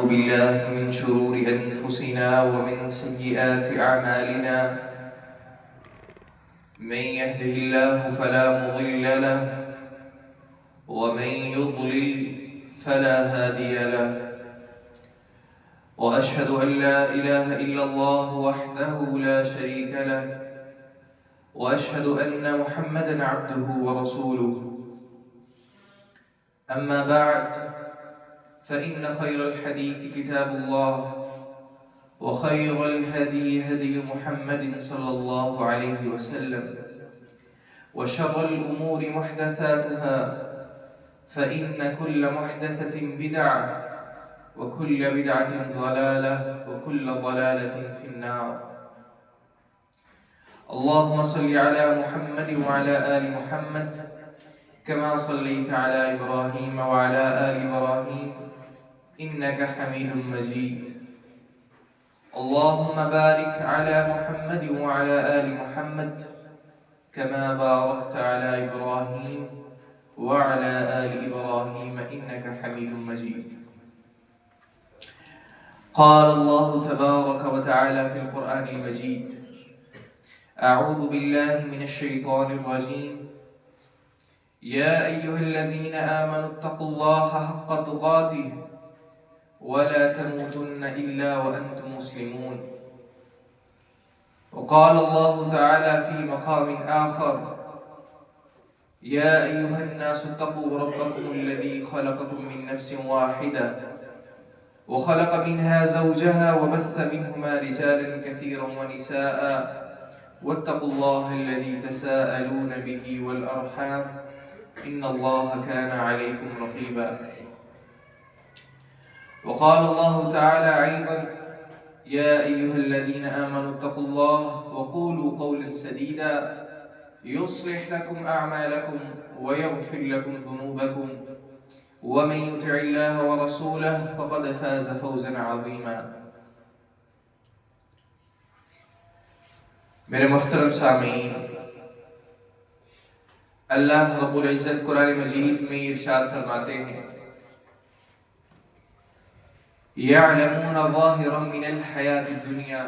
بالله من شرور أنفسنا ومن سيئات أعمالنا من يهده الله فلا مضل له ومن يضلل فلا هادي له وأشهد أن لا إله إلا الله وحده لا شريك له وأشهد أن محمدًا عبده ورسوله أما بعد فإن خير الحديث كتاب الله وخير الهدي هدي محمد صلى الله عليه وسلم وشر الأمور محدثاتها فإن كل محدثة بدعة وكل بدعة ضلالة وكل ضلالة في النار. اللهم صل على محمد وعلى آل محمد كما صليت على إبراهيم وعلى آل إبراهيم إنك حميد مجيد. اللهم بارك على محمد وعلى آل محمد كما باركت على إبراهيم وعلى آل إبراهيم إنك حميد مجيد. قال الله تبارك وتعالى في القرآن المجيد: أعوذ بالله من الشيطان الرجيم. يا أيها الذين آمنوا اتقوا الله حق تقاته ولا تموتن إلا وأنتم مسلمون. وقال الله تعالى في مقام آخر: يا أيها الناس اتقوا ربكم الذي خلقكم من نفس واحدة وخلق منها زوجها وبث منهما رجالا كثيرا ونساء واتقوا الله الذي تساءلون به والأرحام إن الله كان عليكم رقيبا. وقال الله تعالى أيضا: يا أيها الذين آمنوا اتقوا الله وقولوا قولا سديدا يصلح لكم أعمالكم ويغفر لكم ذنوبكم ومن يطع الله ورسوله فقد فاز فوزا عظيما. میرے محترم سامعین، اللہ رب العزت قرآن مجید میں ارشاد فرماتے ہیں: يَعْلَمُونَ ظَاهِرًا مِنَ الْحَيَاةِ الدُّنْيَا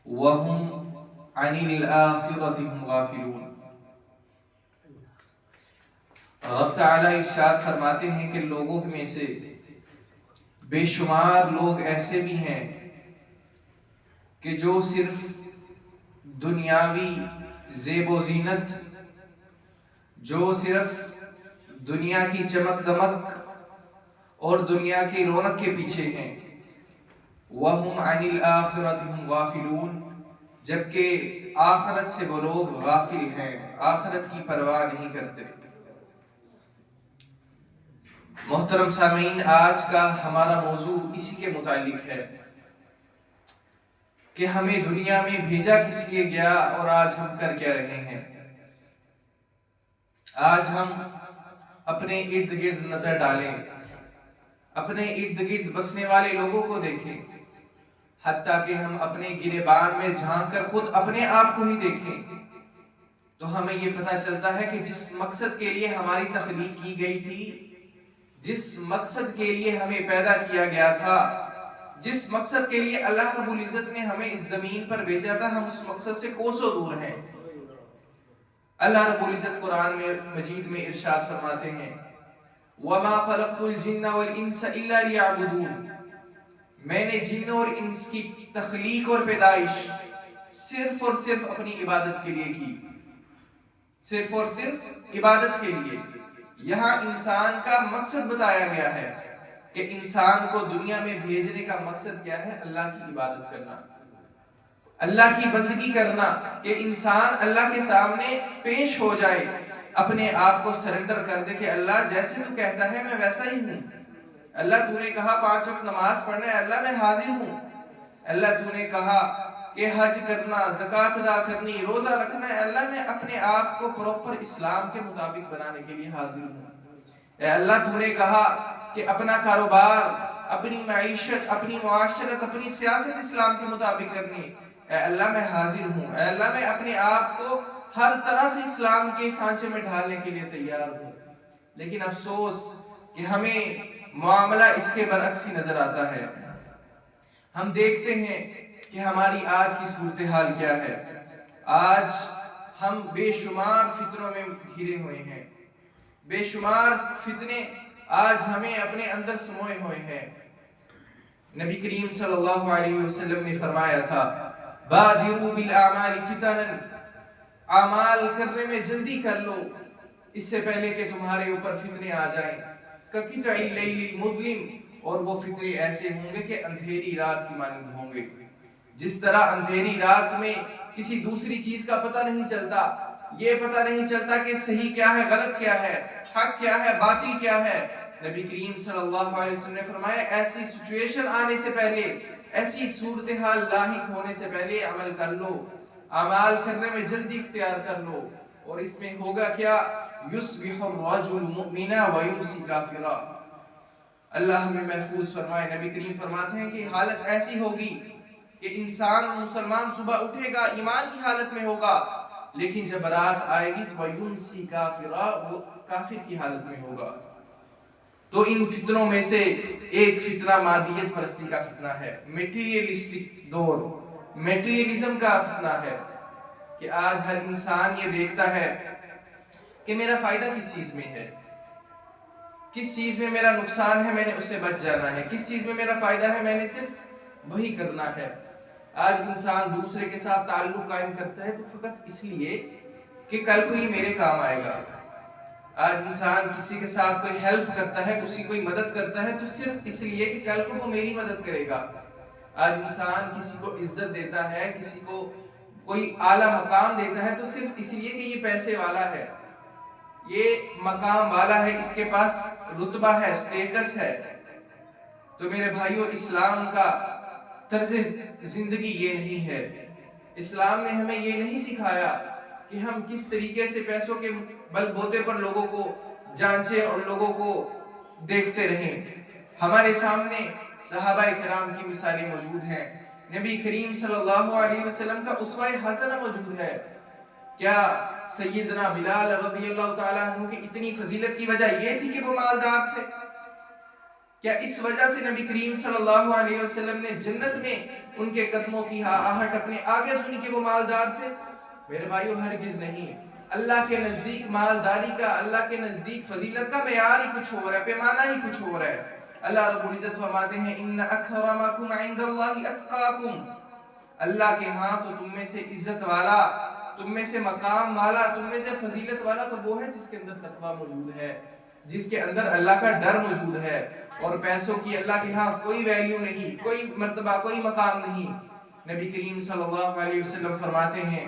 وَهُمْ عَنِ الْآخِرَةِ هُمْ غَافِلُونَ۔ رب تعالیٰ ارشاد فرماتے ہیں کہ لوگوں میں سے بے شمار لوگ ایسے بھی ہیں کہ جو صرف دنیاوی زیب و زینت، جو صرف دنیا کی چمک دمک اور دنیا کی رونق کے پیچھے ہیں، وَهُمْ عَنِ الْآخِرَةِ هُمْ غَافِلُونَ، جبکہ آخرت سے وہ لوگ غافل ہیں، آخرت کی پرواہ نہیں کرتے۔ محترم سامعین، آج کا ہمارا موضوع اسی کے متعلق ہے کہ ہمیں دنیا میں بھیجا کس لیے گیا اور آج ہم کر کیا رہے ہیں۔ آج ہم اپنے ارد گرد نظر ڈالیں، اپنے ارد گرد بسنے والے لوگوں کو دیکھیں، حتیٰ کہ ہم اپنے گریبان میں جھانک کر خود اپنے آپ کو ہی دیکھیں تو ہمیں یہ پتہ چلتا ہے کہ جس مقصد کے لیے ہماری تخلیق کی گئی تھی، جس مقصد کے لیے ہمیں پیدا کیا گیا تھا، جس مقصد کے لیے اللہ رب العزت نے ہمیں اس زمین پر بھیجا تھا، ہم اس مقصد سے کوسوں دور ہیں۔ اللہ رب العزت قرآن مجید میں ارشاد فرماتے ہیں: وَمَا خَلَقْتُ الْجِنَّ وَالْإِنسَ إِلَّا لِيَعْبُدُونَ، میں نے جن اور انس کی تخلیق اور پیدائش صرف اور صرف اپنی عبادت کے لیے کی، صرف اور صرف عبادت کے لیے۔ یہاں انسان کا مقصد بتایا گیا ہے کہ انسان کو دنیا میں بھیجنے کا مقصد کیا ہے؟ اللہ کی عبادت کرنا، اللہ کی بندگی کرنا، کہ انسان اللہ کے سامنے پیش ہو جائے، اپنے آپ کو سرنڈر کر دے کہ اللہ جیسے تو کہتا ہے میں ویسا ہی ہوں، اللہ تو نے کہا 5 وقت نماز پڑھنا ہے، اللہ میں حاضر ہوں، اللہ تو نے کہا کہ حج کرنا، زکوٰۃ ادا کرنی، روزہ رکھنا ہے، اللہ میں اپنے آپ کو پراپر اسلام کے مطابق بنانے کے لیے حاضر ہوں۔ اے اللہ تو نے کہا کہ اپنا کاروبار، اپنی معیشت، اپنی معاشرت، اپنی سیاست اسلام کے مطابق کرنی، اے اللہ میں حاضر ہوں، اے اللہ میں اپنے آپ کو ہر طرح سے اسلام کے سانچے میں ڈھالنے کے لیے تیار ہوں۔ لیکن افسوس کہ ہمیں معاملہ اس کے برعکس ہی نظر آتا ہے۔ ہم دیکھتے ہیں کہ ہماری آج کی صورتحال کیا ہے۔ آج ہم بے شمار فتنوں میں گھرے ہوئے ہیں، بے شمار فتنے آج ہمیں اپنے اندر سموئے ہوئے ہیں۔ نبی کریم صلی اللہ علیہ وسلم نے فرمایا تھا بادروا بالاعمال فتنا، اعمال کرنے میں جلدی کر لو اس سے پہلے کہ تمہارے اوپر فتنے آ جائیں۔ کقطع اللیل المظلم، اور وہ فتنے ایسے ہوں گے کہ اندھیری رات کی مانند ہوں گے۔ جس طرح اندھیری رات میں کسی دوسری چیز کا پتہ نہیں چلتا، یہ پتہ نہیں چلتا کہ صحیح کیا ہے، غلط کیا ہے، حق کیا ہے، باطل کیا ہے، نبی کریم صلی اللہ علیہ وسلم نے فرمایا ایسی سچویشن آنے سے پہلے، ایسی صورتحال لاحق ہونے سے پہلے عمل کر لو، اعمال کرنے میں جلدی اختیار کر لو۔ اور اس میں ہوگا کیا؟ یصبح الرجل مؤمنا ویمسی کافرا۔ اللہ ہمیں محفوظ فرمائے۔ نبی کریم فرماتے ہیں کہ حالت ایسی ہوگی کہ انسان مسلمان صبح اٹھے گا ایمان کی حالت میں ہوگا، لیکن جب رات آئے گی تو ویمسی کافرا، وہ کافر کی حالت میں ہوگا۔ تو ان فتنوں میں سے ایک فتنہ مادیت پرستی کا فتنہ ہے، میٹیریلسٹک دور، میٹیریلزم کا فتنہ ہے کہ آج ہر انسان یہ دیکھتا ہے کہ میرا فائدہ کس چیز میں ہے، کس چیز میں میرا نقصان ہے، میں نے اس سے بچ جانا ہے، کس چیز میں میرا فائدہ ہے، میں نے صرف وہی کرنا ہے۔ آج انسان دوسرے کے ساتھ تعلق قائم کرتا ہے تو فقط اس لیے کہ کل کو یہ میرے کام آئے گا۔ آج انسان کسی کے ساتھ کوئی ہیلپ کرتا ہے، کسی کوئی مدد کرتا ہے تو صرف اس لیے کہ کل کو وہ میری مدد کرے گا۔ آج انسان کسی کو عزت دیتا ہے، کسی کو کوئی اعلیٰ مقام دیتا ہے تو صرف اس لیے کہ یہ پیسے والا ہے، یہ مقام والا ہے، اس کے پاس رتبہ ہے، سٹیٹس ہے۔ تو میرے بھائیو، اسلام کا طرز زندگی یہ نہیں ہے۔ اسلام نے ہمیں یہ نہیں سکھایا کہ ہم کس طریقے سے پیسوں کے بل بوتے پر لوگوں کو جانچیں اور لوگوں کو دیکھتے رہیں۔ ہمارے سامنے صحابہ کرام کی مثالیں موجود ہیں، نبی کریم صلی اللہ علیہ وسلم کا اسوہ حسنہ موجود ہے۔ کیا سیدنا بلال رضی اللہ تعالیٰ عنہ کی اتنی فضیلت کی وجہ یہ تھی کہ وہ مالدار تھے؟ کیا اس وجہ سے نبی کریم صلی اللہ علیہ وسلم نے جنت میں ان کے قدموں کی آہٹ اپنے آگے سنی کہ وہ مالدار تھے؟ میرے بھائیو، ہرگز نہیں۔ اللہ کے نزدیک مالداری کا، اللہ کے نزدیک فضیلت کا معیار ہی کچھ ہو رہا ہے، پیمانہ ہی کچھ ہو رہا ہے۔ اللہ رب العزت فرماتے ہیں ان اکرمکم عند اللہ اتقاکم، اللہ کے ہاں تو تم میں سے عزت والا، تم میں سے مقام والا، تم میں سے فضیلت والا تو وہ ہے جس کے اندر تقوی موجود ہے، جس کے اندر اللہ کا ڈر موجود ہے۔ اور پیسوں کی اللہ کے ہاں کوئی ویلیو نہیں، کوئی مرتبہ، کوئی مقام نہیں۔ نبی کریم صلی اللہ علیہ وسلم فرماتے ہیں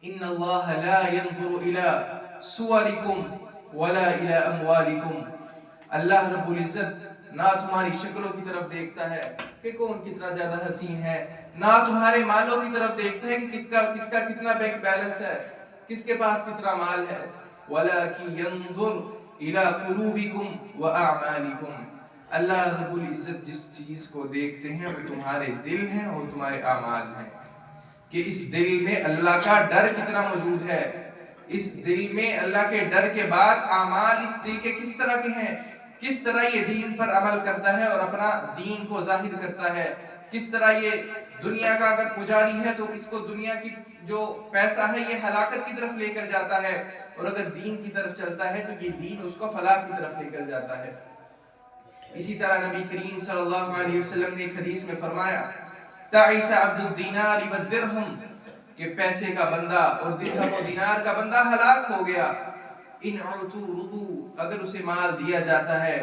ان اللہ لا ينظر الى صورکم ولا الى اموالکم، اللہ رب العزت نہ تمہاری شکلوں کی طرف دیکھتا ہے کہ کون کتنا زیادہ حسین ہے، نہ تمہارے مالوں کی طرف دیکھتا ہے کہ کس کا کتنا بینک بیلنس ہے، کس کے پاس کتنا مال ہے، وَلَكِنْ يَنْظُرْ إِلَىٰ قُلُوبِكُمْ وَأَعْمَالِكُمْ، اللہ رب العزت جس چیز کو دیکھتے ہیں وہ تمہارے دل ہیں اور تمہارے اعمال ہیں، کہ اس دل میں اللہ کا ڈر کتنا موجود ہے، اس دل میں اللہ کے ڈر کے بعد اعمال اس دل کے کس طرح کے ہیں، کس طرح یہ دین پر عمل کرتا ہے اور اپنا دین کو ظاہر کرتا ہے، کس طرح یہ دنیا کا اگر پجاری ہے تو اس کو دنیا کی جو پیسہ ہے یہ ہلاکت کی طرف لے کر جاتا ہے، اور اگر دین کی طرف چلتا ہے تو یہ دین اس کو فلاح کی طرف لے کر جاتا ہے۔ اسی طرح نبی کریم صلی اللہ علیہ وسلم نے ایک حدیث میں فرمایا تعیس عبد الدینار والدرہم، کہ پیسے کا بندہ اور درہم و دینار کا بندہ ہلاک ہو گیا، ان اعطوا رضوا، اگر اسے مال دیا جاتا ہے،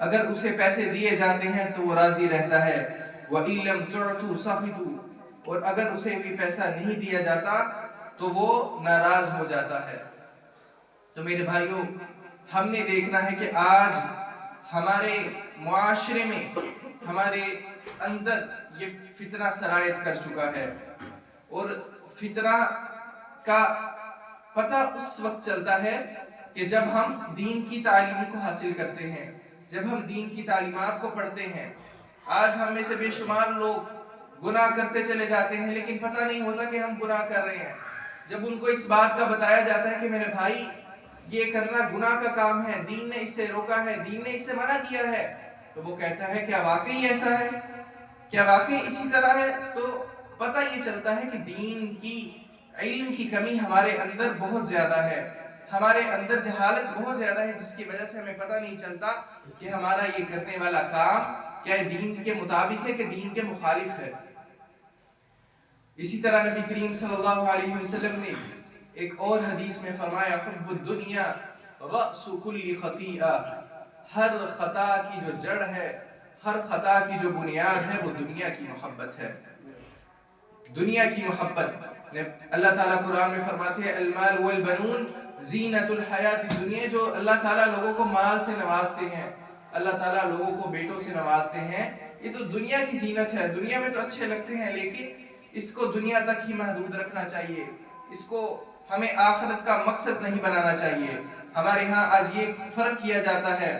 اگر اسے پیسے دیے جاتے ہیں تو وہ راضی رہتا ہے، وَإِن لَمْ تُعْطُوا سَخِطُوا، اور اگر اسے بھی پیسہ نہیں دیا جاتا تو وہ ناراض ہو جاتا ہے۔ تو میرے بھائیوں، ہم نے دیکھنا ہے کہ آج ہمارے معاشرے میں ہمارے اندر یہ فتنہ سرایت کر چکا ہے، اور فتنہ کا پتہ اس وقت چلتا ہے کہ جب ہم دین کی تعلیم کو حاصل کرتے ہیں، جب ہم دین کی تعلیمات کو پڑھتے ہیں۔ آج ہم میں سے بے شمار لوگ گناہ کرتے چلے جاتے ہیں لیکن پتہ نہیں ہوتا کہ ہم گناہ کر رہے ہیں۔ جب ان کو اس بات کا بتایا جاتا ہے کہ میرے بھائی یہ کرنا گناہ کا کام ہے، دین نے اس سے روکا ہے، دین نے اس سے منع کیا ہے، تو وہ کہتا ہے کیا واقعی ایسا ہے، کیا واقعی اسی طرح ہے؟ تو پتہ یہ چلتا ہے کہ دین کی علم کی کمی ہمارے اندر بہت زیادہ ہے، ہمارے اندر جہالت بہت زیادہ ہے، جس کی وجہ سے ہمیں پتہ نہیں چلتا کہ ہمارا یہ کرنے والا کام کیا دین کے مطابق ہے کہ دین کے مخالف ہے۔ اسی طرح نبی کریم صلی اللہ علیہ وسلم نے ایک اور حدیث میں فرمایا حب الدنیا رأس کل خطیئہ، ہر خطا کی جو جڑ ہے، ہر خطا کی جو بنیاد ہے وہ دنیا کی محبت ہے، دنیا کی محبت۔ اللہ تعالیٰ قرآن میں فرماتے ہیں المال والبنون زینت الحیات الدنیا، جو اللہ تعالیٰ لوگوں کو مال سے نوازتے ہیں، اللہ تعالیٰ لوگوں کو بیٹوں سے نوازتے ہیں، یہ تو دنیا کی زینت ہے، دنیا میں تو اچھے لگتے ہیں، لیکن اس کو دنیا تک ہی محدود رکھنا چاہیے، اس کو ہمیں آخرت کا مقصد نہیں بنانا چاہیے۔ ہمارے ہاں آج یہ فرق کیا جاتا ہے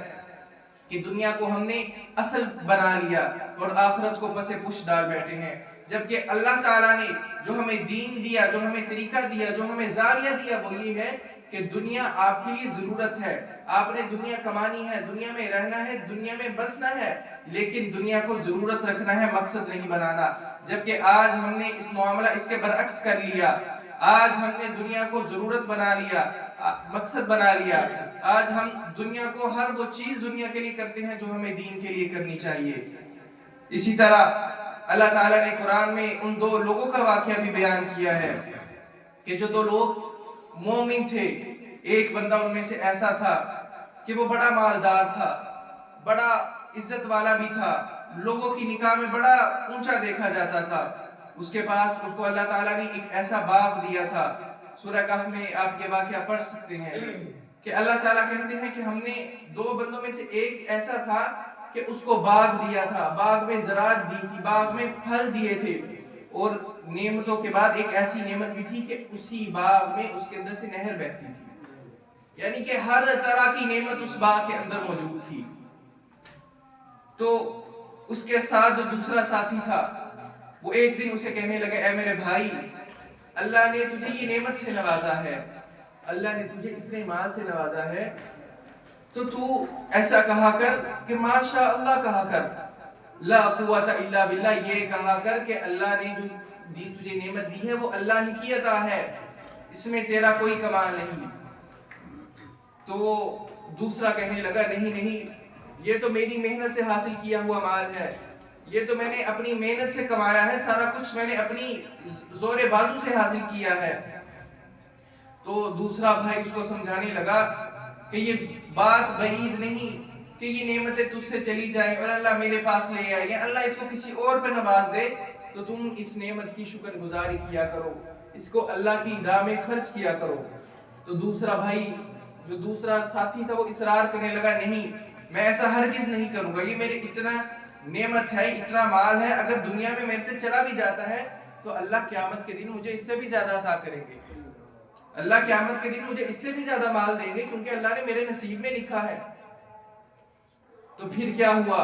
کہ دنیا کو ہم نے اصل بنا لیا اور آخرت کو پس پش ڈال بیٹھے ہیں، جبکہ اللہ تعالیٰ نے جو ہمیں دین دیا، جو ہمیں طریقہ دیا، جو ہمیں زاویہ دیا، وہ یہ ہے کہ دنیا آپ کے لیے ضرورت ہے، آپ نے دنیا کمانی ہے، دنیا میں رہنا ہے، دنیا میں بسنا ہے، لیکن دنیا کو ضرورت رکھنا ہے، مقصد نہیں بنانا۔ جبکہ آج ہم نے اس معاملہ اس کے برعکس کر لیا، آج ہم نے دنیا کو ضرورت بنا لیا، مقصد بنا لیا، آج ہم دنیا کو ہر وہ چیز دنیا کے لیے کرتے ہیں جو ہمیں دین کے لیے کرنی چاہیے۔ اسی طرح اللہ تعالیٰ نے قرآن میں ان دو لوگوں کا واقعہ بھی بیان کیا ہے کہ جو دو لوگ مومن تھے، ایک بندہ ان میں سے ایسا تھا کہ وہ بڑا مالدار تھا، بڑا عزت والا بھی تھا، لوگوں کی نگاہ میں بڑا اونچا دیکھا جاتا تھا، اس کے پاس اس کو اللہ تعالیٰ نے ایک ایسا باغ دیا تھا۔ سورہ کہف میں آپ یہ واقعہ پڑھ سکتے ہیں کہ اللہ تعالیٰ کہتے ہیں کہ ہم نے دو بندوں میں سے ایک ایسا تھا کہ اس کو باغ دیا تھا، باغ میں زراعت دی تھی، باغ میں پھل دیے تھے، اور نعمتوں کے بعد ایک ایسی نعمت بھی تھی کہ اسی باغ میں اس کے اندر سے نہر بہتی تھی، یعنی کہ ہر طرح کی نعمت اس باغ کے اندر موجود تھی۔ تو اس کے ساتھ جو دوسرا ساتھی تھا وہ ایک دن اسے کہنے لگا اے میرے بھائی، اللہ نے تجھے یہ نعمت سے نوازا ہے، اللہ نے تجھے اتنے مال سے نوازا ہے، تو ایسا کہا کر کہ ماشاء اللہ کہا کر، لا قوت الا باللہ یہ کہا کر کہ اللہ نے جو تجھے نعمت دی ہے وہ اللہ ہی کی عطا ہے، اس میں تیرا کوئی کمال نہیں۔ تو دوسرا کہنے لگا نہیں، یہ تو میری محنت سے حاصل کیا ہوا مال ہے، یہ تو میں نے اپنی محنت سے کمایا ہے، سارا کچھ میں نے اپنی زور بازو سے حاصل کیا ہے۔ تو دوسرا بھائی اس کو سمجھانے لگا کہ یہ بات بعید نہیں کہ یہ نعمتیں تجھ سے چلی جائیں اور اللہ میرے پاس لے آئے، یا اللہ اس کو کسی اور پہ نواز دے تو تم اس نعمت کی شکر گزاری کیا کرو، اس کو اللہ کی راہ میں خرچ کیا کرو۔ تو دوسرا بھائی جو دوسرا ساتھی تھا وہ اصرار کرنے لگا نہیں، میں ایسا ہرگز نہیں کروں گا، یہ میرے اتنا نعمت ہے، اتنا مال ہے، اگر دنیا میں میرے سے چلا بھی جاتا ہے تو اللہ قیامت کے دن مجھے اس سے بھی زیادہ عطا کریں گے، اللہ قیامت کے دن مجھے اس سے بھی زیادہ مال دیں گے، کیونکہ اللہ نے میرے نصیب میں لکھا ہے۔ تو پھر کیا ہوا،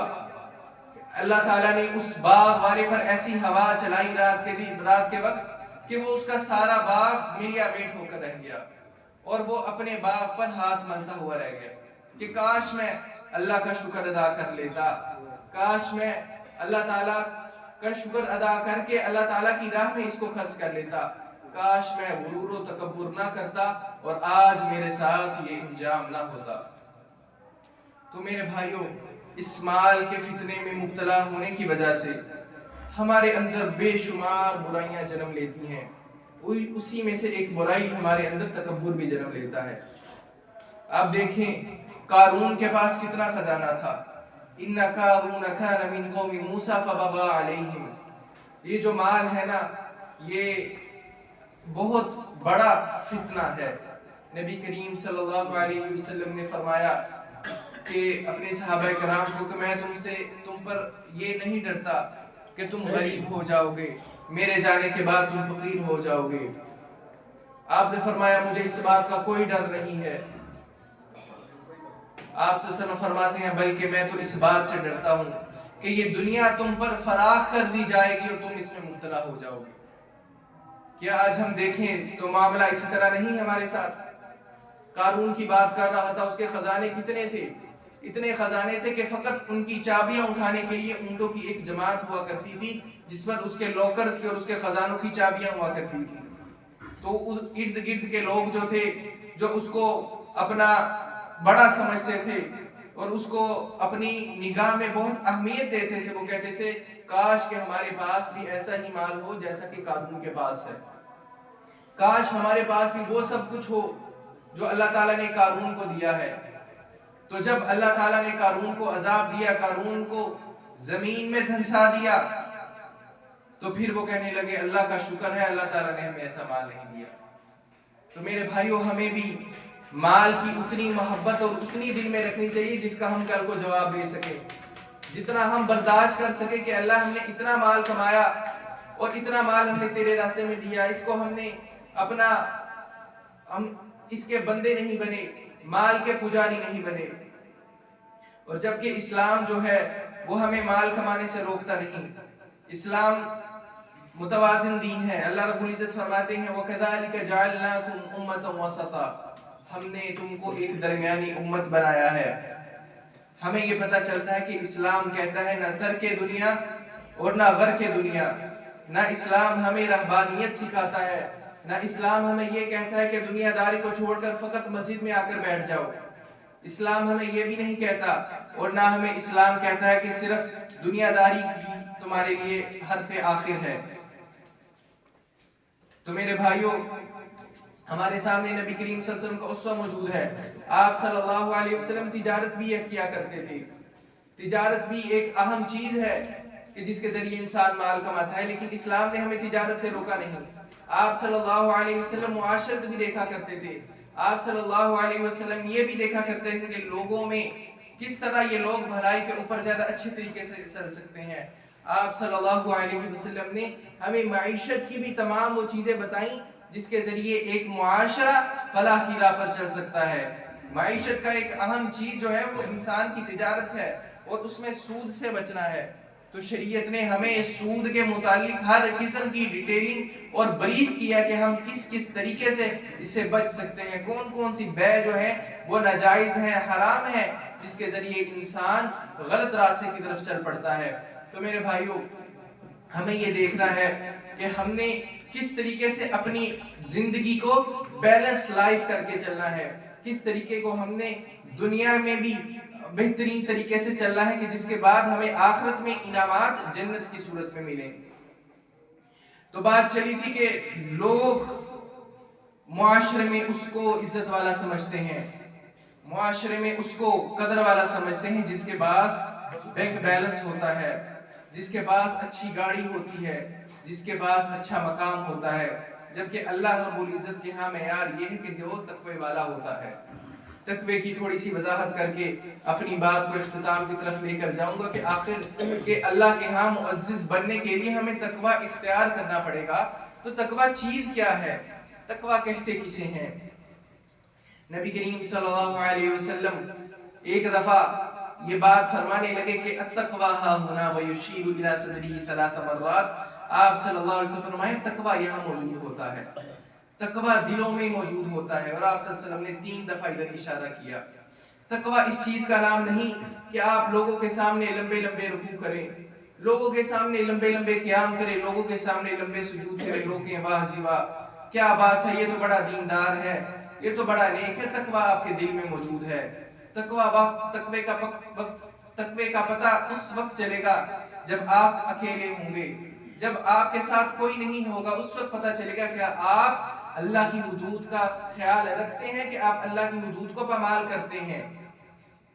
اللہ تعالیٰ نے اس باغ والے پر ایسی ہوا چلائی رات کے وقت کہ وہ اس کا سارا باغ ملیا میٹ ہو کر رہ گیا، اور وہ اپنے باغ پر ہاتھ ملتا ہوا رہ گیا کہ کاش میں اللہ کا شکر ادا کر لیتا، کاش میں اللہ تعالیٰ کا شکر ادا کر کے اللہ تعالیٰ کی راہ میں اس کو خرچ کر لیتا، کاش میں غرور و تکبر نہ کرتا اور آج میرے ساتھ یہ انجام نہ ہوتا۔ تو میرے بھائیوں، اس مال کے فتنے میں مبتلا ہونے کی وجہ سے ہمارے اندر بے شمار برائیاں جنم لیتی ہیں، اسی میں سے ایک برائی ہمارے اندر تکبر بھی جنم لیتا ہے۔ آپ دیکھیں قارون کے پاس کتنا خزانہ تھا، ان قارون کان من قوم موسیٰ فبغى علیہم، یہ جو مال ہے نا یہ بہت بڑا فتنہ ہے۔ نبی کریم صلی اللہ علیہ وسلم نے فرمایا کہ اپنے صحابہ کرام کو کہ میں تم پر یہ نہیں ڈرتا کہ تم غریب ہو جاؤ گے، میرے جانے کے بعد تم فقیر ہو جاؤ گے۔ آپ نے فرمایا مجھے اس بات کا کوئی ڈر نہیں ہے۔ آپ صلی اللہ علیہ وسلم فرماتے ہیں بلکہ میں تو اس بات سے ڈرتا ہوں کہ یہ دنیا تم پر فراخ کر دی جائے گی اور تم اس میں مبتلا ہو جاؤ گے۔ کیا آج ہم دیکھیں تو معاملہ اسی طرح نہیں ہمارے ساتھ؟ قارون کی بات کر رہا تھا، اس کے خزانے کتنے تھے؟ اتنے خزانے تھے کہ فقط ان کی چابیاں اٹھانے کے لیے اونٹوں کی ایک جماعت ہوا کرتی تھی، جس پر اس کے لاکرز کی اور اس کے خزانوں کی چابیاں ہوا کرتی تھی۔ تو ارد گرد کے لوگ جو تھے، جو اس کو اپنا بڑا سمجھتے تھے اور اس کو اپنی نگاہ میں بہت اہمیت دیتے تھے، وہ کہتے تھے کاش کہ ہمارے پاس بھی ایسا ہی مال ہو جیسا کہ قارون کے پاس ہے، کاش ہمارے پاس بھی وہ سب کچھ ہو جو اللہ تعالیٰ نے قارون کو دیا ہے۔ تو جب اللہ تعالیٰ نے قارون کو عذاب دیا، قارون کو زمین میں دھنسا دیا، تو پھر وہ کہنے لگے اللہ کا شکر ہے اللہ تعالیٰ نے ہمیں ایسا مال نہیں دیا۔ تو میرے بھائیوں، ہمیں بھی مال کی اتنی محبت اور اتنی دل میں رکھنی چاہیے جس کا ہم کل کو جواب دے سکیں، جتنا ہم برداشت کر سکیں کہ اللہ ہم نے اتنا مال کمایا اور اتنا مال ہم نے تیرے راستے میں دیا، اس کو ہم نے اپنا، ہم اس کے بندے نہیں بنے، مال کے پجاری نہیں بنے۔ اور جبکہ اسلام جو ہے وہ ہمیں مال کمانے سے روکتا نہیں، اسلام متوازن دین ہے۔ اللہ رب العزت فرماتے ہیں وَكَذَلِكَ جَعَلْنَاكُمْ أُمَّةً وَسَطًا، ہم نے تم کو ایک درمیانی امت بنایا ہے۔ ہمیں یہ پتہ چلتا ہے کہ اسلام کہتا ہے نہ ترک دنیا اور نہ غرق دنیا، نہ اسلام ہمیں رہبانیت سکھاتا ہے، نہ اسلام ہمیں یہ کہتا ہے کہ دنیا داری کو چھوڑ کر فقط مسجد میں آ کر بیٹھ جاؤ، اسلام ہمیں یہ بھی نہیں کہتا، اور نہ ہمیں اسلام کہتا ہے کہ صرف دنیا داری تمہارے لیے حرف آخر ہے۔ تو میرے بھائیوں، ہمارے سامنے نبی کریم صلی اللہ علیہ وسلم کا اسوہ موجود ہے۔ آپ صلی اللہ علیہ وسلم تجارت بھی کیا کرتے تھے، تجارت بھی ایک اہم چیز ہے کہ جس کے ذریعے انسان مال کماتا ہے، لیکن اسلام نے ہمیں تجارت سے روکا نہیں۔ آپ صلی اللہ علیہ وسلم معاشرت بھی دیکھا کرتے تھے، آپ صلی اللہ علیہ وسلم یہ بھی دیکھا کرتے تھے کہ لوگوں میں کس طرح یہ لوگ بھلائی کے اوپر زیادہ اچھے طریقے سے چل سکتے ہیں۔ آپ صلی اللہ علیہ وسلم نے ہمیں معیشت کی بھی تمام وہ چیزیں بتائیں جس کے ذریعے ایک معاشرہ فلاح کی راہ پر چل سکتا ہے۔ معیشت کا ایک اہم چیز جو ہے وہ انسان کی تجارت ہے اور اس میں سود سے بچنا ہے۔ تو شریعت نے ہمیں سود کے متعلق ہر قسم کی ڈیٹیلنگ اور بریف کیا کہ ہم کس کس طریقے سے اس سے بچ سکتے ہیں، کون کون سی بے جو ہے وہ ناجائز ہے، حرام ہے، جس کے ذریعے انسان غلط راستے کی طرف چل پڑتا ہے۔ تو میرے بھائیوں، ہمیں یہ دیکھنا ہے کہ ہم نے کس طریقے سے اپنی زندگی کو بیلنس لائف کر کے چلنا ہے، کس طریقے کو ہم نے دنیا میں بھی بہترین طریقے سے چلنا ہے کہ جس کے بعد ہمیں آخرت میں انعامات جنت کی صورت میں ملیں۔ تو بات چلی تھی کہ لوگ معاشرے میں اس کو عزت والا سمجھتے ہیں، معاشرے میں اس کو قدر والا سمجھتے ہیں جس کے پاس بینک بیلنس ہوتا ہے، جس کے پاس اچھی گاڑی ہوتی ہے، جس کے پاس اچھا مقام ہوتا ہے، جبکہ اللہ رب العزت کے ہاں معیار یہ ہے کہ جو تقوی والا ہوتا ہے۔ تقوی کی تھوڑی سی وضاحت کر کے اپنی بات کو اختتام کی طرف لے کر جاؤں گا کہ آخر کہ اللہ کے ہاں معزز بننے کے لیے ہمیں تقوی اختیار کرنا پڑے گا۔ تو تقوی چیز کیا ہے؟ تقوی کہتے کسے ہیں؟ نبی کریم صلی اللہ علیہ وسلم ایک دفعہ یہ بات فرمانے لگے کہ التقوی ہا ہنا ویشیر الی صدری 3 مرات۔ آپ صلی اللہ علیہ وسلم فرمائے تقوی یہاں موجود ہوتا ہے، تقوی دلوں میں موجود ہوتا ہے، اور آپ صلی اللہ علیہ وسلم نے 3 دفعہ ادھر اشارہ کیا۔ تقوی اس چیز کا نام نہیں کہ آپ لوگوں کے سامنے لمبے لمبے رکوع کریں، لوگوں کے سامنے لمبے لمبے قیام کریں، لوگوں کے سامنے لمبے سجود کریں، لوگ کہیں واہ جی واہ کیا بات ہے، یہ تو بڑا دیندار ہے، یہ تو بڑا نیک ہے۔ تقوی آپ کے دل میں موجود ہے۔ تقوی کا پتہ اس وقت چلے گا جب آپ اکیلے ہوں گے، جب آپ کے ساتھ کوئی نہیں ہوگا، اس وقت پتہ چلے گا کہ آپ اللہ کی حدود کا خیال رکھتے ہیں، کہ آپ اللہ کی حدود کو پامال کرتے ہیں،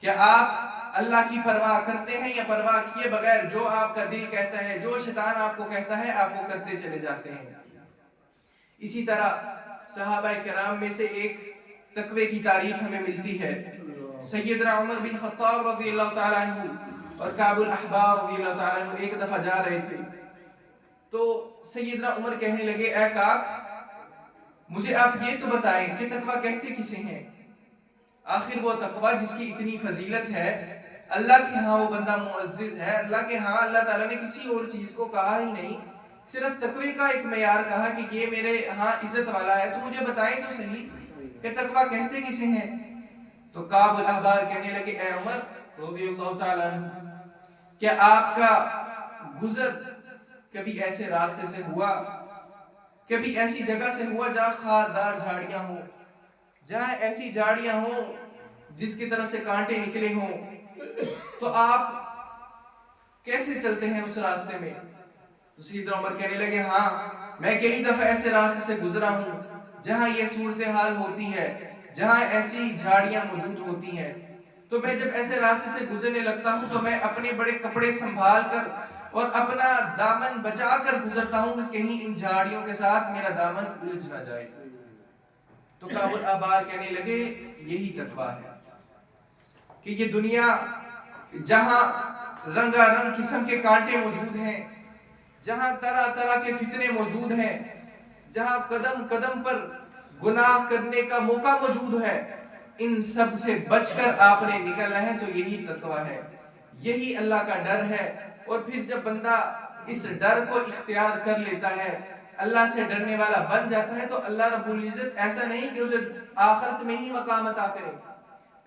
کہ آپ اللہ کی پرواہ کرتے ہیں یا پرواہ کیے بغیر جو آپ کا دل کہتا ہے، جو شیطان آپ کو کہتا ہے، آپ وہ کرتے چلے جاتے ہیں۔ اسی طرح صحابہ کرام میں سے ایک تقوی کی تعریف ہمیں ملتی ہے۔ سیدنا عمر بن خطاب رضی اللہ تعالیٰ عنہ اور کعب الاحبار رضی اللہ تعالیٰ عنہ ایک دفعہ جا رہے تھے، تو سیدنا عمر کہنے لگے اے کعب، مجھے آپ یہ تو بتائیں کہ تقوی کہتے کسے ہیں؟ آخر وہ تقوی جس کی اتنی فضیلت ہے، اللہ کے ہاں وہ بندہ معزز ہے، اللہ کے ہاں اللہ تعالیٰ نے کسی اور چیز کو کہا ہی نہیں، صرف تقوی کا ایک معیار کہا کہ یہ میرے ہاں عزت والا ہے، تو مجھے بتائیں تو صحیح کہ تقویٰ کہتے کسے ہیں؟ تو کعب الاحبار کہنے لگے اے عمر رضی اللہ تعالیٰ عنہ، کیا آپ کا گزر کبھی ایسے راستے سے ہوا، کبھی ایسی جگہ سے ہوا جہاں خاردار جھاڑیاں ہوں، جہاں ایسی جھاڑیاں ہوں جس کی طرف سے کانٹے نکلے ہوں، تو آپ کیسے چلتے ہیں اس راستے میں؟ تو سیدنا عمر کہنے لگے ہاں میں کئی دفعہ ایسے راستے سے گزرا ہوں جہاں یہ صورتحال ہوتی ہے، جہاں ایسی جھاڑیاں موجود ہوتی ہیں، تو میں جب ایسے راستے سے گزرنے لگتا ہوں تو میں اپنے بڑے کپڑے سنبھال کر اور اپنا دامن بچا کر گزرتا ہوں کہ کہیں ان جھاڑیوں کے ساتھ میرا دامن الجھ نہ جائے۔ تو کعب الاحبار کہنے لگے یہی تقویٰ ہے کہ یہ دنیا جہاں رنگا رنگ قسم کے کانٹے موجود ہیں، جہاں طرح طرح کے فتنے موجود ہیں، جہاں قدم قدم پر گناہ کرنے کا موقع موجود ہے، ان سب سے بچ کر آپ نے نکلنا ہے، تو یہی تقویٰ ہے، یہی اللہ کا ڈر ہے۔ اور پھر جب بندہ اس ڈر کو اختیار کر لیتا ہے، اللہ سے ڈرنے والا بن جاتا ہے، تو اللہ رب العزت ایسا نہیں کہ اسے آخرت میں ہی مقام عطا کرے،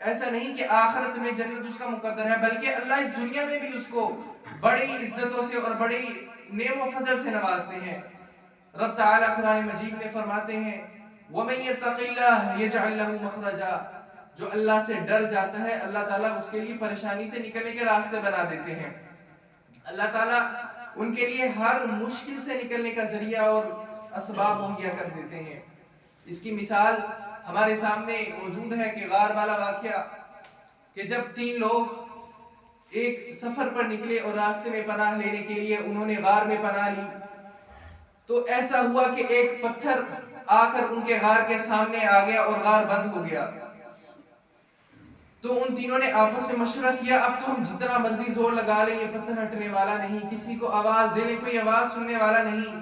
ایسا نہیں کہ آخرت میں جنت اس کا مقدر ہے، بلکہ اللہ اس دنیا میں بھی اس کو بڑی عزتوں سے اور بڑی نعم و فضل سے نوازتے ہیں۔ رب تعالیٰ قرآن مجید میں فرماتے ہیں وَمَن يَتَّقِ اللَّهَ يَجْعَل لَّهُ مَخْرَجًا، جو اللہ سے ڈر جاتا ہے اللہ تعالیٰ اس کے لیے پریشانی سے نکلنے کے راستے بنا دیتے ہیں، اللہ تعالیٰ ان کے لیے ہر مشکل سے نکلنے کا ذریعہ اور اسباب مہیا کر دیتے ہیں۔ اس کی مثال ہمارے سامنے موجود ہے کہ غار والا واقعہ، کہ جب 3 لوگ ایک سفر پر نکلے اور راستے میں پناہ لینے کے لیے انہوں نے غار میں پناہ لی، تو ایسا ہوا کہ ایک پتھر آ کر ان کے غار کے سامنے آ گیا اور غار بند ہو گیا۔ تو ان تینوں نے آپس میں مشورہ کیا اب تو ہم جتنا مرضی زور لگا لیں یہ پتھر ہٹنے والا نہیں، کسی کو آواز دے لیں کوئی آواز سننے والا نہیں،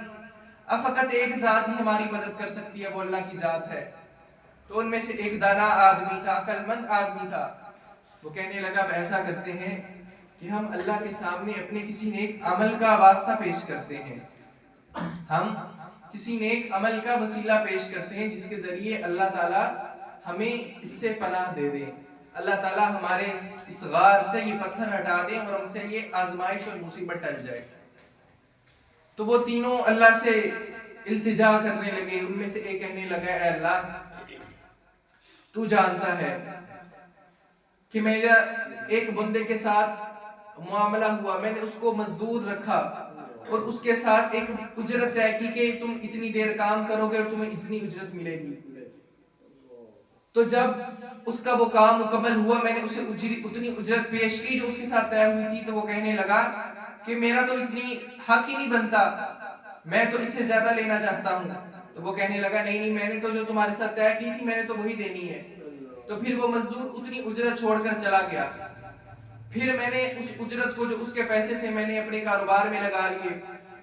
اب فقط ایک ذات ہی ہماری مدد کر سکتی ہے، وہ اللہ کی ذات ہے۔ تو ان میں سے ایک دانا آدمی تھا، عقل مند آدمی تھا، وہ کہنے لگا اب ایسا کرتے ہیں کہ ہم اللہ کے سامنے اپنے کسی نیک عمل کا واسطہ پیش کرتے ہیں، ہم کسی نیک عمل کا وسیلہ پیش کرتے ہیں جس کے ذریعے اللہ تعالیٰ ہمیں اس سے پناہ دے دیں، اللہ تعالیٰ ہمارے اس غار سے یہ پتھر ہٹا دیں اور ہم سے یہ آزمائش اور مصیبت ٹل جائے۔ تو وہ تینوں اللہ سے التجا کرنے لگے، ان میں سے ایک کہنے لگا اے اللہ تو جانتا ہے کہ میرا ایک بندے کے ساتھ معاملہ ہوا، میں نے اس کو مزدور رکھا اور اس کے ساتھ ایک اجرت طے کی کہ تم اتنی دیر کام کرو گے اور تمہیں اتنی اجرت ملے گی۔ تو جب اس کا وہ کام مکمل ہوا میں نے اسے اتنی اجرت پیش کی جو اس کے ساتھ طے ہوئی تھی، تو وہ کہنے لگا کہ میرا تو اتنی حق ہی نہیں بنتا، میں تو اس سے زیادہ لینا چاہتا ہوں۔ تو وہ کہنے لگا نہیں نہیں میں نے تو جو تمہارے ساتھ طے کی تھی میں نے تو وہی دینی ہے۔ تو پھر وہ مزدور اتنی اجرت چھوڑ کر چلا گیا، پھر میں نے اس اجرت کو جو اس کے پیسے تھے میں نے اپنے کاروبار میں لگا لیے،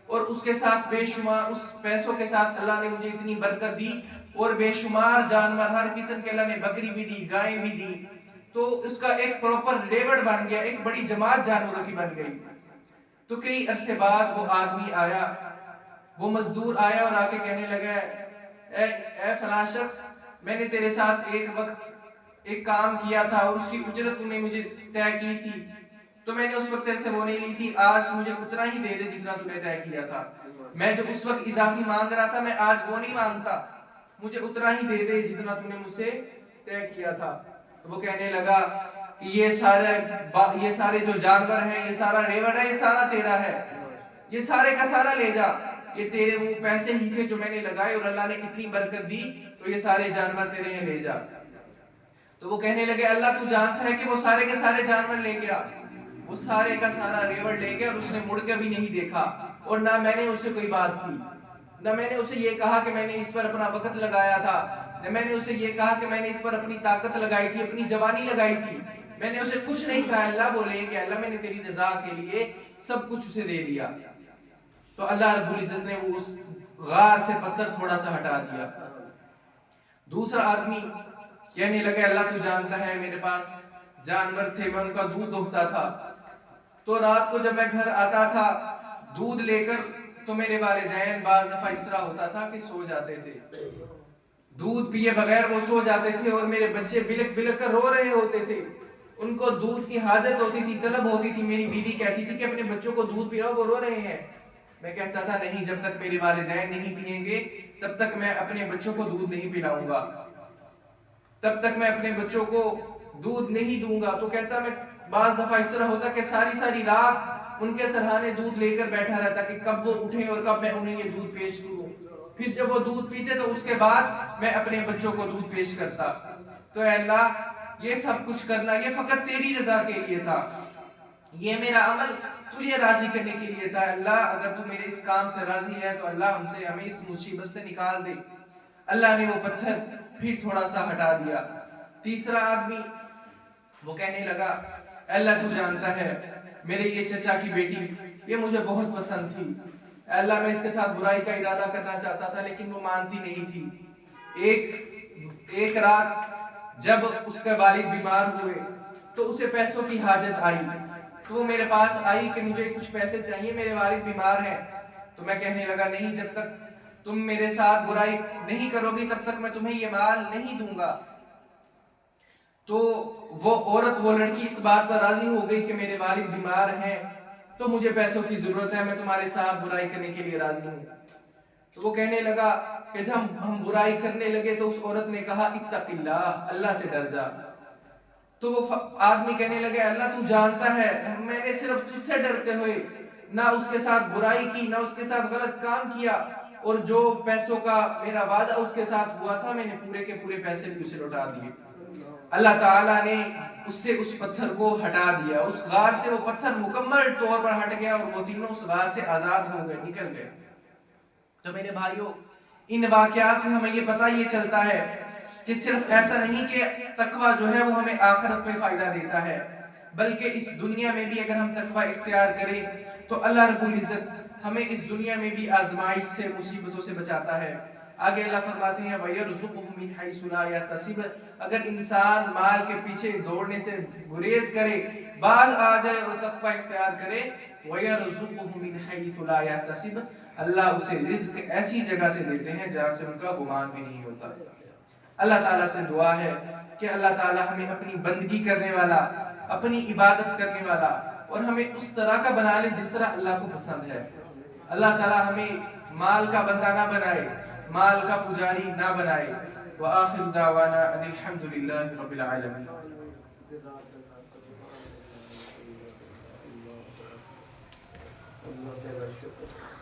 اور اس کے ساتھ بے شمار اس پیسوں کے ساتھ اللہ نے مجھے اتنی برکت دی اور بے شمار جانور ہر قسم کے اللہ نے بکری بھی دی گائیں بھی دی، تو اس کا ایک پراپر ریوڑ بن گیا، ایک بڑی جماعت جانوروں کی بن گئی۔ تو کئی عرصے بعد وہ آدمی آیا، وہ مزدور آیا اور آ کے کہنے لگا اے فلاں شخص میں نے تیرے ساتھ ایک وقت ایک کام کیا تھا اور اس کی اجرت نے مجھے طے کی تھی، تو میں نے اس وقت تیرے سے وہ نہیں لی تھی، آج مجھے اتنا ہی دے دے جتنا تو نے طے کیا تھا، میں جو اس وقت اضافی مانگ رہا تھا میں آج وہ نہیں مانگتا، مجھے اتنا ہی دے دے جتنا تو نے مجھ سے طے کیا تھا۔ تو وہ کہنے لگا کہ یہ سارے جو جانور ہیں، یہ سارا ریوڑ ہے، یہ سارا تیرا ہے، یہ سارے کا سارا لے جا، یہ تیرے وہ پیسے ہی تھے جو میں نے لگائے اور اللہ نے اتنی برکت دی تو یہ سارے جانور تیرے ہیں، لے جا۔ تو وہ کہنے لگے اللہ تو جانتا ہے کہ وہ سارے کے سارے جانور لے گیا، وہ سارے کا سارا ریوڑ لے گیا اور اس نے مڑ کے بھی نہیں دیکھا، اور نہ میں نے اسے کوئی بات کی، نہ میں نے اسے یہ کہا کہ میں نے اس پر اپنا وقت لگایا تھا، نہ میں نے اسے یہ کہا کہ میں نے اس پر اپنی طاقت لگائی تھی، اپنی جوانی لگائی تھی، میں نے اسے کچھ نہیں کہا۔ اللہ وہ لے گیا، اللہ میں نے تیری رضا کے لیے سب کچھ اسے دے دیا۔ تو اللہ رب العزت نے وہ اس غار سے پتھر تھوڑا سا ہٹا دیا۔ دوسرا آدمی کہنے لگا اللہ تو جانتا ہے میرے پاس جانور تھے، میں ان کا دودھ دوہتا تھا، تو رات کو جب میں گھر آتا تھا دودھ لے کر تو میرے والدین بعض دفعہ اس طرح ہوتا تھا کہ سو جاتے تھے، دودھ پیے بغیر وہ سو جاتے تھے اور میرے بچے بلک بلک کر رو رہے ہوتے تھے، ان کو دودھ کی حاجت ہوتی تھی، طلب ہوتی تھی، میری بیوی کہتی تھی کہ اپنے بچوں کو دودھ پلاؤ، وہ رو رہے ہیں۔ میں کہتا تھا نہیں، جب تک میرے والدین نہیں پئیں گے تب تک میں اپنے بچوں کو دودھ نہیں پلاؤں گا، تب تک میں اپنے بچوں کو دودھ نہیں دوں گا۔ تو کہتا میں بعض دفعہ اس طرح ہوتا کہ ساری ساری رات ان کے سرہانے دودھ لے کر بیٹھا رہتا کہ کب وہ اٹھیں اور کب میں انہیں یہ دودھ پیش کروں۔ پھر جب وہ دودھ پیتے تو اس کے بعد میں اپنے بچوں کو دودھ پیش کرتا۔ تو اے اللہ، یہ سب کچھ کرنا یہ فقط تیری رضا کے لیے تھا، یہ میرا عمل تجھے راضی کرنے کے لیے تھا۔ اللہ اگر تو میرے اس کام سے راضی ہے تو اللہ ہمیں اس مصیبت سے نکال دے۔ اللہ نے وہ پتھر پھر تھوڑا سا ہٹا دیا۔ تیسرا آدمی وہ کہنے لگا، اے اللہ تو جانتا ہے میرے یہ چچا کی بیٹی یہ مجھے بہت پسند تھی، اے اللہ میں اس کے ساتھ برائی کا ارادہ کرنا چاہتا تھا لیکن وہ مانتی نہیں تھی۔ ایک رات جب اس کے والد بیمار ہوئے تو اسے پیسوں کی حاجت آئی، تو وہ میرے پاس آئی کہ مجھے کچھ پیسے چاہیے، میرے والد بیمار ہیں۔ تو میں کہنے لگا نہیں، جب تک تم میرے ساتھ برائی نہیں کرو گی تب تک میں تمہیں یہ مال نہیں دوں گا۔ تو وہ لڑکی اس بات پر راضی ہو گئی کہ میرے والد بیمار ہیں تو مجھے پیسوں کی ضرورت ہے، میں تمہارے ساتھ برائی کرنے کے لیے راضی ہوں۔ تو وہ کہنے لگا کہ جب ہم برائی کرنے لگے تو اس عورت نے کہا اتق اللہ، اللہ سے ڈر جا۔ تو وہ آدمی کہنے لگے اللہ تو جانتا ہے میں نے صرف تجھ سے ڈرتے ہوئے نہ اس کے ساتھ برائی کی، نہ اس کے ساتھ غلط کام کیا، اور جو پیسوں کا میرا وعدہ اس کے ساتھ ہوا تھا میں نے پورے کے پورے پیسے بھی اسے لوٹا دیے۔ اللہ تعالیٰ نے اس سے اس پتھر کو ہٹا دیا، اس غار سے وہ پتھر مکمل طور پر ہٹ گیا اور وہ تینوں اس غار سے آزاد ہو گئے، نکل گئے۔ تو میرے بھائیوں، ان واقعات سے ہمیں یہ پتہ یہ چلتا ہے کہ صرف ایسا نہیں کہ تقوی جو ہے وہ ہمیں آخرت میں فائدہ دیتا ہے، بلکہ اس دنیا میں بھی اگر ہم تقوی اختیار کریں تو اللہ رب العزت ہمیں اس دنیا میں بھی آزمائش سے، مصیبتوں سے بچاتا ہے۔ آگے اللہ فرماتے ہیں وَيَرْزُقُهُ مِنْ حَيْثُ لَا يَحْتَسِبُ، اگر انسان مال کے پیچھے دوڑنے سے گریز کرے، باز آ جائے اور تقوی اختیار کرے، وَيَرْزُقُهُ مِنْ حَيْثُ لَا يَحْتَسِبُ، اللہ اسے رزق ایسی جگہ سے دیتے ہیں جہاں سے ان کا گمان بھی نہیں ہوتا۔ اللہ تعالیٰ سے دعا ہے کہ اللہ تعالیٰ ہمیں اپنی بندگی کرنے والا، اپنی عبادت کرنے والا اور ہمیں اس طرح کا بنا لے جس طرح اللہ کو پسند ہے۔ اللہ تعالیٰ ہمیں مال کا بندہ نہ بنائے، مال کا پجاری نہ بنائے۔ وآخر دعوانا ان الحمدللہ رب العالمین۔ اللہ